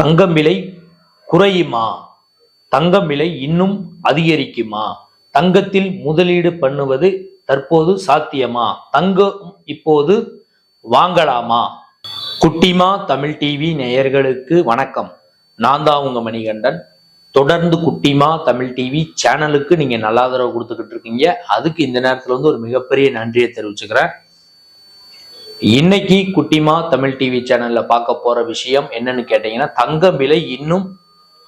தங்கம் விலை குறையுமா? தங்கம் விலை இன்னும் அதிகரிக்குமா? தங்கத்தில் முதலீடு பண்ணுவது தற்போது சாத்தியமா? தங்கம் இப்போது வாங்கலாமா? குட்டிமா தமிழ் டிவி நேயர்களுக்கு வணக்கம். நான் தான் உங்க மணிகண்டன். தொடர்ந்து குட்டிமா தமிழ் டிவி சேனலுக்கு நீங்க நல்ல ஆதரவு கொடுத்துக்கிட்டு இருக்கீங்க. அதுக்கு இந்த நேரத்துல ஒரு மிகப்பெரிய நன்றியை தெரிவிச்சுக்கிறேன். இன்னைக்கு குட்டிமா தமிழ் டிவி சேனல்ல பார்க்க போற விஷயம் என்னன்னு கேட்டீங்கன்னா, தங்கம் விலை இன்னும்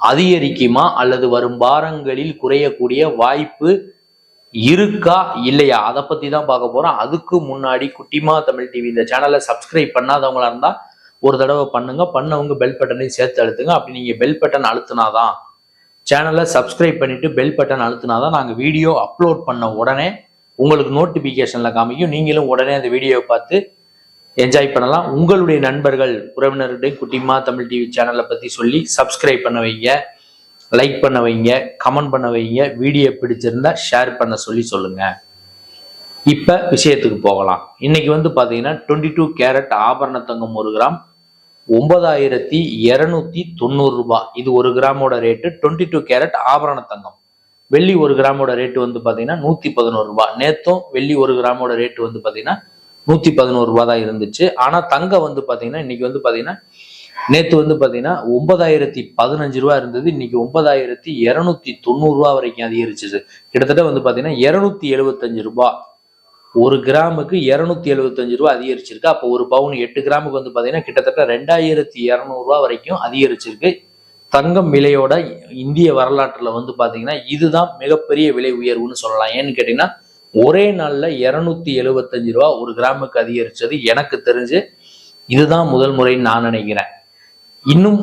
அதிகரிக்குமா அல்லது வரும் வாரங்களில் குறையக்கூடிய வாய்ப்பு இருக்கா இல்லையா, அதை பத்தி தான் பார்க்க போறோம். அதுக்கு முன்னாடி குட்டிமா தமிழ் டிவி இந்த சேனலை சப்ஸ்கிரைப் பண்ணாதவங்களா இருந்தா ஒரு தடவை பண்ணுங்க. பண்ணவங்க பெல் பட்டனையும் சேர்த்து அழுத்துங்க. அப்படி நீங்க பெல் பட்டன் அழுத்தினாதான், சேனலை சப்ஸ்கிரைப் பண்ணிட்டு பெல் பட்டன் அழுத்தினாதான் நாங்க வீடியோ அப்லோட் பண்ண உடனே உங்களுக்கு நோட்டிபிகேஷன்ல காமிக்கும். நீங்களும் உடனே அந்த வீடியோவை பார்த்து என்ஜாய் பண்ணலாம். உங்களுடைய நண்பர்கள் உறவினருடைய குட்டிமா தமிழ் டிவி சேனலை பத்தி சொல்லி சப்ஸ்கிரைப் பண்ண வைங்க, லைக் பண்ண வைங்க, கமெண்ட் பண்ண வைங்க. வீடியோ பிடிச்சிருந்தா ஷேர் பண்ண சொல்லுங்க. இப்ப விஷயத்துக்கு போகலாம். இன்னைக்கு பாத்தீங்கன்னா 22 கேரட் ஆபரண தங்கம் 1 கிராம் 9290 ரூபாய். இது 1 கிராமோட ரேட்டு. 22 கேரட் ஆபரண தங்கம். வெள்ளி 1 கிராமோட ரேட்டு பாத்தீங்கன்னா 111 ரூபாய். நேத்தும் வெள்ளி 1 கிராமோட ரேட்டு பாத்தீங்கன்னா 111 ரூபாய் தான் இருந்துச்சு. ஆனா தங்கம் பாத்தீங்கன்னா இன்னைக்கு பாத்தீங்கன்னா நேத்து பாத்தீங்கன்னா 9015 ரூபாய் இருந்தது. இன்னைக்கு 9290 ரூபாய் வரைக்கும் அதிகரிச்சிச்சு. கிட்டத்தட்ட பாத்தீங்கன்னா 275 ரூபாய், 1 கிராமுக்கு 275 ரூபாய் அதிகரிச்சிருக்கு. அப்போ ஒரு பவுன் 8 கிராமுக்கு பாத்தீங்கன்னா கிட்டத்தட்ட 2200 ரூபாய் வரைக்கும் அதிகரிச்சிருக்கு. தங்கம் விலையோட இந்திய வரலாற்றுல பாத்தீங்கன்னா இதுதான் மிகப்பெரிய விலை உயர்வுன்னு சொல்லலாம். ஏன்னு கேட்டீங்கன்னா ஒரே நாள்ல 275 ரூபாய் 1 கிராமுக்கு அதிகரிச்சது எனக்கு தெரிஞ்சு இதுதான் முதல் முறைன்னு நான் நினைக்கிறேன். இன்னும்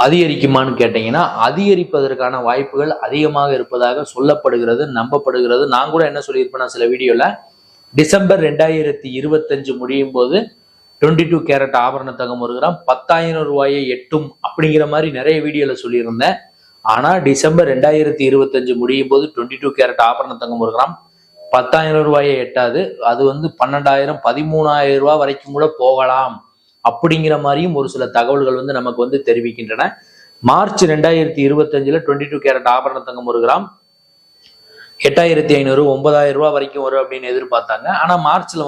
அதிகரிக்குமான்னு கேட்டீங்கன்னா அதிகரிப்பதற்கான வாய்ப்புகள் அதிகமாக இருப்பதாக சொல்லப்படுகிறது, நம்பப்படுகிறது. நான் கூட என்ன சொல்லியிருப்பேன் சில வீடியோல, டிசம்பர் 2025 முடியும் போது 22 கேரட் ஆபரண தங்கம் 1 கிராம் 10,000 ரூபாயை எட்டும் அப்படிங்கிற மாதிரி நிறைய வீடியோல சொல்லியிருந்தேன். ஆனா டிசம்பர் 2025 முடியும் போது 22 கேரட் ஆபரண தங்கம் 1 கிராம் 10,000 ரூபாயை எட்டாது. அது 12,000 13,000 ரூபாய் வரைக்கும் கூட போகலாம் அப்படிங்கிற மாதிரியும் ஒரு சில தகவல்கள் நமக்கு தெரிவிக்கின்றன. மார்ச் 2025 22 கேரட் ஆபரண தங்கம் 1 கிராம் 8,500 9,000 ரூபாய் வரைக்கும் வரும் அப்படின்னு எதிர்பார்த்தாங்க. ஆனா மார்ச்ல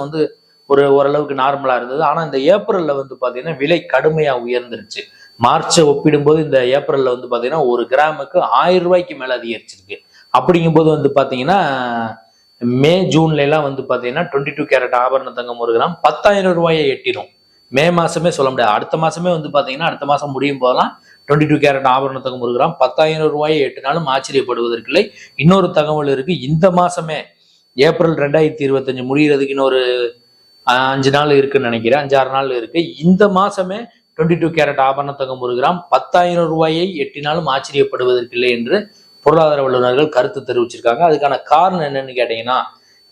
ஓரளவுக்கு நார்மலா இருந்தது. ஆனா இந்த ஏப்ரல்ல பாத்தீங்கன்னா விலை கடுமையா உயர்ந்துருச்சு. மார்ச்சை ஒப்பிடும்போது இந்த ஏப்ரல்ல பாத்தீங்கன்னா 1 கிராமுக்கு 1000 ரூபாய்க்கு மேல அதிகரிச்சிருக்கு. அப்படிங்கும்போது பாத்தீங்கன்னா மே ஜூன்ல எல்லாம் பாத்தீங்கன்னா 22 கேரட் ஆபரண தங்கம் 1 கிராம் 10,000 ரூபாயை எட்டிடும். மே மாசமே சொல்ல முடியாது. அடுத்த மாசமே பாத்தீங்கன்னா அடுத்த மாசம் முடியும் போதெல்லாம் 22 கேரட் ஆபரண தங்கம் 1 கிராம் 10,000 ரூபாயை எட்டினாலும் ஆச்சரியப்படுவதற்கில்லை. இன்னொரு தகவல் இருக்கு. இந்த மாசமே ஏப்ரல் 2025 முடிகிறதுக்கு இன்னொரு 5 நாள் இருக்குன்னு நினைக்கிறேன், 5-6 நாள் இருக்கு. இந்த மாசமே 22 கேரட் ஆபரண தங்கம் 1 கிராம் 10,000 ரூபாயை எட்டினாலும் ஆச்சரியப்படுவதற்கில்லை என்று பொருளாதார வல்லுநர்கள் கருத்து தெரிவிச்சிருக்காங்க. அதுக்கான காரணம் என்னன்னு கேட்டீங்கன்னா,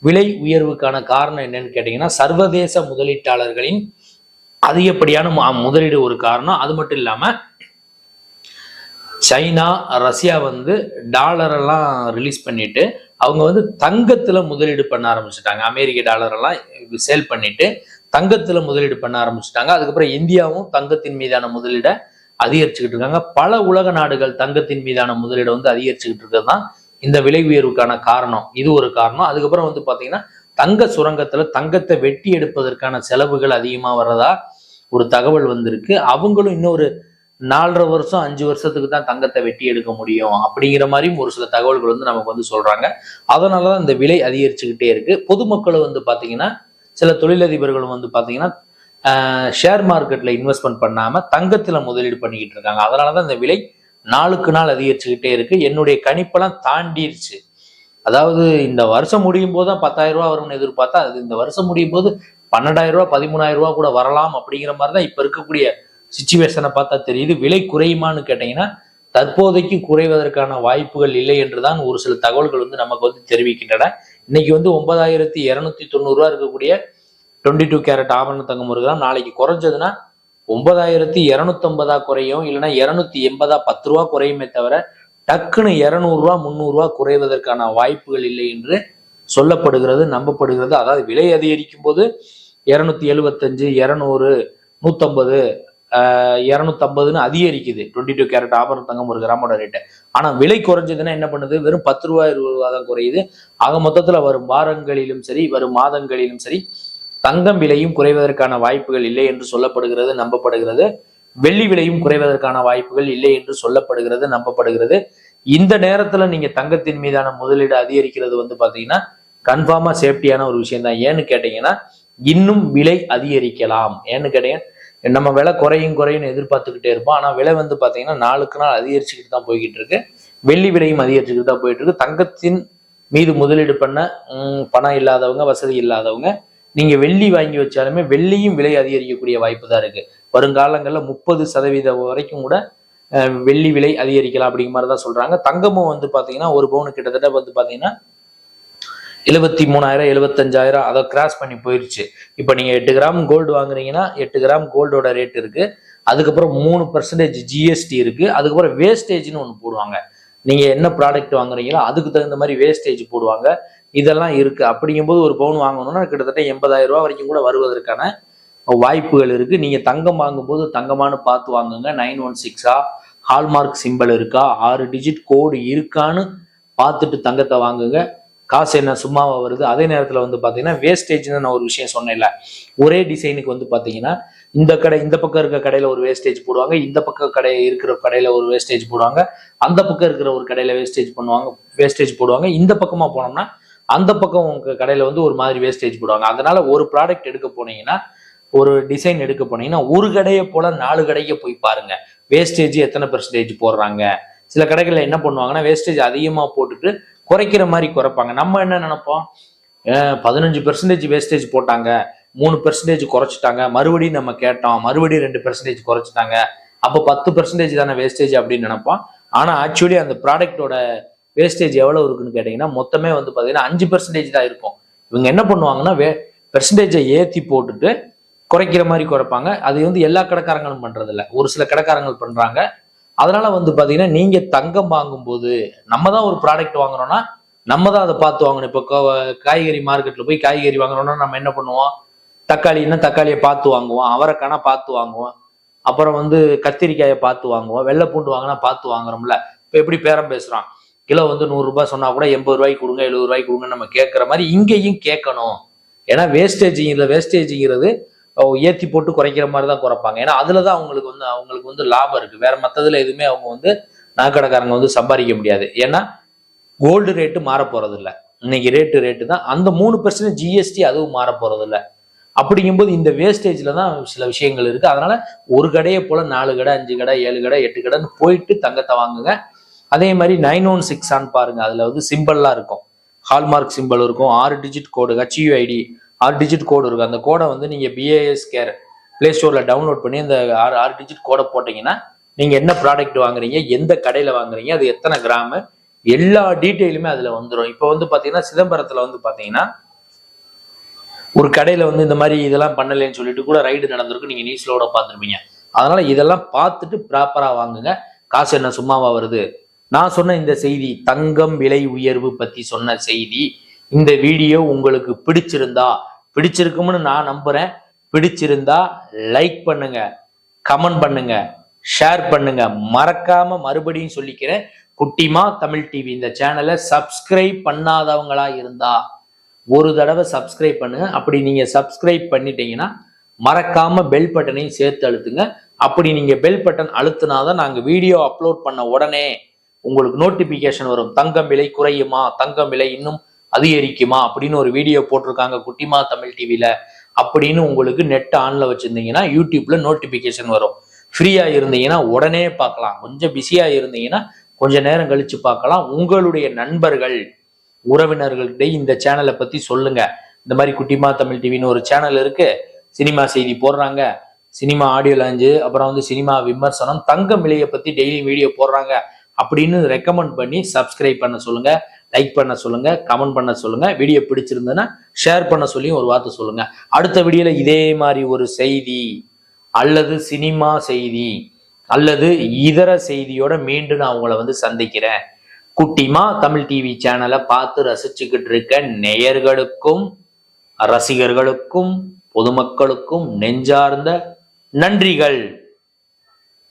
விலை உயர்வுக்கான காரணம் என்னன்னு கேட்டீங்கன்னா சர்வதேச முதலீட்டாளர்களின் அதிகப்படியான முதலீடு ஒரு காரணம். அது மட்டும் இல்லாம சைனா, ரஷ்யா டாலர் எல்லாம் ரிலீஸ் பண்ணிட்டு அவங்க தங்கத்துல முதலீடு பண்ண ஆரம்பிச்சுட்டாங்க. அமெரிக்க டாலர் எல்லாம் சேல் பண்ணிட்டு தங்கத்துல முதலீடு பண்ண ஆரம்பிச்சுட்டாங்க. அதுக்கப்புறம் இந்தியாவும் தங்கத்தின் மீதான முதலீடை அதிகரிச்சுக்கிட்டு இருக்காங்க. பல உலக நாடுகள் தங்கத்தின் மீதான முதலீடை அதிகரிச்சுக்கிட்டு இருக்கிறது தான் இந்த விலை உயர்வுக்கான காரணம். இது ஒரு காரணம். அதுக்கப்புறம் பாத்தீங்கன்னா தங்க சுரங்கத்துல தங்கத்தை வெட்டி எடுப்பதற்கான செலவுகள் அதிகமா வர்றதா ஒரு தகவல் வந்திருக்கு. அவங்களும் இன்னொரு 4.5 வருஷம் 5 வருஷத்துக்கு தான் தங்கத்தை வெட்டி எடுக்க முடியும் அப்படிங்கிற மாதிரியும் ஒரு சில தகவல்கள் நமக்கு சொல்றாங்க. அதனாலதான் இந்த விலை அதிகரிச்சுக்கிட்டே இருக்கு. பொதுமக்களும் பாத்தீங்கன்னா சில தொழிலதிபர்களும் பாத்தீங்கன்னா ஷேர் மார்க்கெட்ல இன்வெஸ்ட்மெண்ட் பண்ணாம தங்கத்துல முதலீடு பண்ணிக்கிட்டு இருக்காங்க. அதனாலதான் இந்த விலை நாளுக்கு நாள் அதிகரிச்சுக்கிட்டே இருக்கு. என்னுடைய கணிப்பெல்லாம் தாண்டிருச்சு. அதாவது இந்த வருஷம் முடியும் போது தான் 10,000 ரூபாய் வரும்னு எதிர்பார்த்தா அது இந்த வருஷம் முடியும் போது 12,000 ரூபாய் 13,000 ரூபாய் கூட வரலாம் அப்படிங்கிற மாதிரிதான் இப்ப இருக்கக்கூடிய சிச்சுவேஷனை பார்த்தா தெரியுது. விலை குறையுமான்னு கேட்டீங்கன்னா தற்போதைக்கு குறைவதற்கான வாய்ப்புகள் இல்லை என்றுதான் ஒரு சில தகவல்கள் நமக்கு தெரிவிக்கின்றன. இன்னைக்கு 9,290 ரூபாய் இருக்கக்கூடிய 22 கேரட் ஆபரண தங்கம் 1 கிராம் நாளைக்கு குறைஞ்சதுன்னா 9,250 குறையும், இல்லைன்னா 280 10 ரூபா குறையுமே தவிர டக்குன்னு 200 ரூபா 300 ரூபா குறைவதற்கான வாய்ப்புகள் இல்லை என்று சொல்லப்படுகிறது, நம்பப்படுகிறது. அதாவது விலை அதிகரிக்கும் போது 275 200 150 250 அதிகரிக்குது 22 கேரட் ஆபரண தங்கம் 1 கிராமோட ரேட்டு. ஆனா விலை குறைஞ்சதுன்னா என்ன பண்ணுது, வெறும் 10 ரூபாய் 20 ரூபா தான் குறையுது. ஆக மொத்தத்துல வரும் வாரங்களிலும் சரி வரும் மாதங்களிலும் சரி தங்கம் விலையும் குறைவதற்கான வாய்ப்புகள் இல்லை என்று சொல்லப்படுகிறது, நம்பப்படுகிறது. வெள்ளி விலையும் குறைவதற்கான வாய்ப்புகள் இல்லை என்று சொல்லப்படுகிறது, நம்பப்படுகிறது. இந்த நேரத்துல நீங்க தங்கத்தின் மீதான முதலீடு அதிகரிக்கிறது பாத்தீங்கன்னா கன்ஃபார்மா சேஃப்டியான ஒரு விஷயம் தான். ஏன்னு கேட்டீங்கன்னா இன்னும் விலை அதிகரிக்கலாம். ஏன்னு கேட்டீங்க, நம்ம விலை குறையும் எதிர்பார்த்துக்கிட்டே இருப்போம். ஆனா விலை பாத்தீங்கன்னா நாளுக்கு நாள் அதிகரிச்சுக்கிட்டு தான் போய்கிட்டு இருக்கு. வெள்ளி விலையும் அதிகரிச்சுக்கிட்டு தான் போயிட்டு இருக்கு. தங்கத்தின் மீது முதலீடு பண்ண பணம் இல்லாதவங்க, வசதி இல்லாதவங்க நீங்க வெள்ளி வாங்கி வச்சாலுமே வெள்ளியும் விலை அதிகரிக்கக்கூடிய வாய்ப்பு தான் இருக்கு. வருங்காலங்கள்ல 30% வரைக்கும் கூட வெள்ளி விலை அதிகரிக்கலாம் அப்படிங்கிற மாதிரி தான் சொல்றாங்க. தங்கமும் பாத்தீங்கன்னா ஒரு பவுன் கிட்டத்தட்ட பாத்தீங்கன்னா 73,000 75,000 அதை கிராஸ் பண்ணி போயிருச்சு. இப்போ நீங்க 8 கிராம் கோல்டு வாங்குறீங்கன்னா 8 கிராம் கோல்டோட ரேட் இருக்கு. அதுக்கப்புறம் 3% ஜிஎஸ்டி இருக்கு. அதுக்கப்புறம் வேஸ்டேஜ்னு ஒன்று போடுவாங்க. நீங்க என்ன ப்ராடக்ட் வாங்குறீங்களோ அதுக்கு தகுந்த மாதிரி வேஸ்டேஜ் போடுவாங்க. இதெல்லாம் இருக்கு. அப்படிங்கும்போது ஒரு பவுன் வாங்கணும்னா கிட்டத்தட்ட 80,000 ரூபாய் வரைக்கும் கூட வருவதற்கான வாய்ப்புகள் இருக்கு. நீங்க தங்கம் வாங்கும்போது தங்கமானு பார்த்து வாங்குங்க. 916 ஹால்மார்க் சிம்பிள் இருக்கா, 6 டிஜிட் கோடு இருக்கான்னு பார்த்துட்டு தங்கத்தை வாங்குங்க. காசு என்ன சும்மாவா வருது? அதே நேரத்தில் பார்த்தீங்கன்னா வேஸ்டேஜ்னு நான் ஒரு விஷயம் சொன்னேன்ல, ஒரே டிசைனுக்கு பார்த்தீங்கன்னா இந்த பக்கம் இருக்க கடையில் ஒரு வேஸ்டேஜ் போடுவாங்க, இந்த பக்கம் இருக்கிற கடையில் ஒரு வேஸ்டேஜ் போடுவாங்க, அந்த பக்கம் இருக்கிற ஒரு கடையில் வேஸ்டேஜ் போடுவாங்க. இந்த பக்கமாக போனோம்னா அந்த பக்கம் உங்க கடையில் ஒரு மாதிரி வேஸ்டேஜ் போடுவாங்க. அதனால ஒரு ப்ராடக்ட் எடுக்க போனீங்கன்னா, ஒரு டிசைன் எடுக்க போனீங்கன்னா ஒரு கடையை போல 4 கடைக்கு போய் பாருங்க வேஸ்டேஜ் எத்தனை பெர்சன்டேஜ் போடுறாங்க. சில கடைகளில் என்ன பண்ணுவாங்கன்னா வேஸ்டேஜ் அதிகமாக போட்டுட்டு குறைக்கிற மாதிரி குறைப்பாங்க. நம்ம என்ன நினைப்போம், 15% வேஸ்டேஜ் போட்டாங்க, 3% குறைச்சிட்டாங்க, மறுபடியும் நம்ம கேட்டோம், மறுபடியும் 2% குறைச்சிட்டாங்க, அப்போ 10% தானே வேஸ்டேஜ் அப்படின்னு நினைப்போம். ஆனா ஆக்சுவலி அந்த ப்ராடக்டோட வேஸ்டேஜ் எவ்வளவு இருக்குன்னு கேட்டீங்கன்னா மொத்தமே பாத்தீங்கன்னா 5% தான் இருக்கும். இவங்க என்ன பண்ணுவாங்கன்னா பெர்சன்டேஜை ஏற்றி போட்டுட்டு குறைக்கிற மாதிரி குறைப்பாங்க. அது எல்லா கடைக்காரங்களும் பண்றது இல்லை, ஒரு சில கடைக்காரங்கள் பண்றாங்க. அதனால பாத்தீங்கன்னா நீங்க தங்கம் வாங்கும்போது நம்ம தான் ஒரு ப்ராடக்ட் வாங்குறோம்னா நம்ம தான் அதை பார்த்து வாங்கணும். இப்போ காய்கறி மார்க்கெட்ல போய் காய்கறி வாங்குறோம்னா நம்ம என்ன பண்ணுவோம், தக்காளின்னா தக்காளியை பார்த்து வாங்குவோம், அவரைக்கானா பார்த்து வாங்குவோம், அப்புறம் கத்திரிக்காயை பார்த்து வாங்குவோம், வெள்ளை பூண்டு வாங்கினா பார்த்து வாங்குறோம்ல. இப்போ எப்படி பேரம் பேசுறான், கிலோ 100 ரூபாய் சொன்னா கூட 80 ரூபாய்க்கு கொடுங்க 70 ரூபாய்க்கு கொடுங்க நம்ம கேட்கற மாதிரி இங்கேயும் கேட்கணும். ஏன்னா வேஸ்டேஜ்ங்கிறது ஏற்றி போட்டு குறைக்கிற மாதிரி தான் குறைப்பாங்க. ஏன்னா அதுலதான் அவங்களுக்கு லாபம் இருக்கு. வேற மற்றதுல எதுவுமே அவங்க நகைக்கடைக்காரங்க சம்பாதிக்க முடியாது. ஏன்னா கோல்டு ரேட்டு மாற போறது இல்லை, இன்னைக்கு ரேட்டு தான். அந்த 3% ஜிஎஸ்டி அதுவும் மாற போறது இல்லை. அப்படிங்கும்போது இந்த வேஸ்டேஜ்ல தான் சில விஷயங்கள் இருக்கு. அதனால ஒரு கடையை போல 4 கடை 5 கடை 7 கடை 8 கடைன்னு போயிட்டு தங்கத்தை வாங்குங்க. அதே மாதிரி 916 பாருங்க, அதுல சிம்பிள்லாம் இருக்கும், ஹால்மார்க் சிம்பிள் இருக்கும், 6 டிஜிட் கோடு HUID 6 டிஜிட் கோடு இருக்கும். அந்த கோடை நீங்க BAS கேர் பிளே ஸ்டோர்ல டவுன்லோட் பண்ணி அந்த 6 டிஜிட் கோடை போட்டீங்கன்னா நீங்க என்ன ப்ராடக்ட் வாங்குறீங்க, எந்த கடையில வாங்குறீங்க, அது எத்தனை கிராம், எல்லா டீட்டெயிலுமே அதுல வந்துடும். இப்போ பாத்தீங்கன்னா சிதம்பரத்துல பாத்தீங்கன்னா ஒரு கடையில இந்த மாதிரி இதெல்லாம் பண்ணலன்னு சொல்லிட்டு கூட ரைடு நடந்திருக்கு, நீங்க நியூஸ்ல கூட பார்த்துருப்பீங்க. அதனால இதெல்லாம் பார்த்துட்டு ப்ராப்பரா வாங்குங்க. காசு என்ன சும்மாவா வருது? நான் சொன்ன இந்த செய்தி, தங்கம் விலை உயர்வு பத்தி சொன்ன செய்தி, இந்த வீடியோ உங்களுக்கு பிடிச்சிருக்கும்னு நான் நம்புறேன். பிடிச்சிருந்தா லைக் பண்ணுங்க, கமெண்ட் பண்ணுங்க, ஷேர் பண்ணுங்க. மறக்காம மறுபடியும் சொல்லிக்கிறேன், குட்டிமா தமிழ் டிவி இந்த சேனலை சப்ஸ்கிரைப் பண்ணாதவங்களா இருந்தா ஒரு தடவை சப்ஸ்கிரைப் பண்ணுங்க. அப்படி நீங்க சப்ஸ்கிரைப் பண்ணிட்டீங்கன்னா மறக்காம பெல் பட்டனையும் சேர்த்து அழுத்துங்க. அப்படி நீங்க பெல் பட்டன் அழுத்தினாதான் நாங்க வீடியோ அப்லோட் பண்ண உடனே உங்களுக்கு நோட்டிபிகேஷன் வரும். தங்கம் விலை குறையுமா, தங்கம் விலை இன்னும் அதிகரிக்குமா அப்படின்னு ஒரு வீடியோ போட்டிருக்காங்க குட்டிமா தமிழ் டிவில அப்படின்னு உங்களுக்கு நெட் ஆன்ல வச்சிருந்தீங்கன்னா யூடியூப்ல நோட்டிபிகேஷன் வரும். ஃப்ரீயா இருந்தீங்கன்னா உடனே பார்க்கலாம், கொஞ்சம் பிஸியா இருந்தீங்கன்னா கொஞ்ச நேரம் கழிச்சு பார்க்கலாம். உங்களுடைய நண்பர்கள் உறவினர்கள்கிட்ட இந்த சேனலை பத்தி சொல்லுங்க. இந்த மாதிரி குட்டிமா தமிழ் டிவின்னு ஒரு சேனல் இருக்கு, சினிமா செய்தி போடுறாங்க, சினிமா ஆடியோ லான்ச்சு, அப்புறம் சினிமா விமர்சனம், தங்கம் விலையை பத்தி டெய்லி வீடியோ போடுறாங்க அப்படின்னு ரெக்கமெண்ட் பண்ணி சப்ஸ்கிரைப் பண்ண சொல்லுங்க, லைக் பண்ண சொல்லுங்க, கமெண்ட் பண்ண சொல்லுங்க. வீடியோ பிடிச்சிருந்ததுன்னா ஷேர் பண்ண சொல்லி ஒரு வார்த்தை சொல்லுங்க. அடுத்த வீடியோல இதே மாதிரி ஒரு செய்தி அல்லது சினிமா செய்தி அல்லது இதர செய்தியோட மீண்டும் நான் உங்களை சந்திக்கிறேன். குட்டிமா தமிழ் டிவி சேனலை பார்த்து ரசிச்சுக்கிட்டு இருக்க நேயர்களுக்கும் ரசிகர்களுக்கும் பொதுமக்களுக்கும் நெஞ்சார்ந்த நன்றிகள்.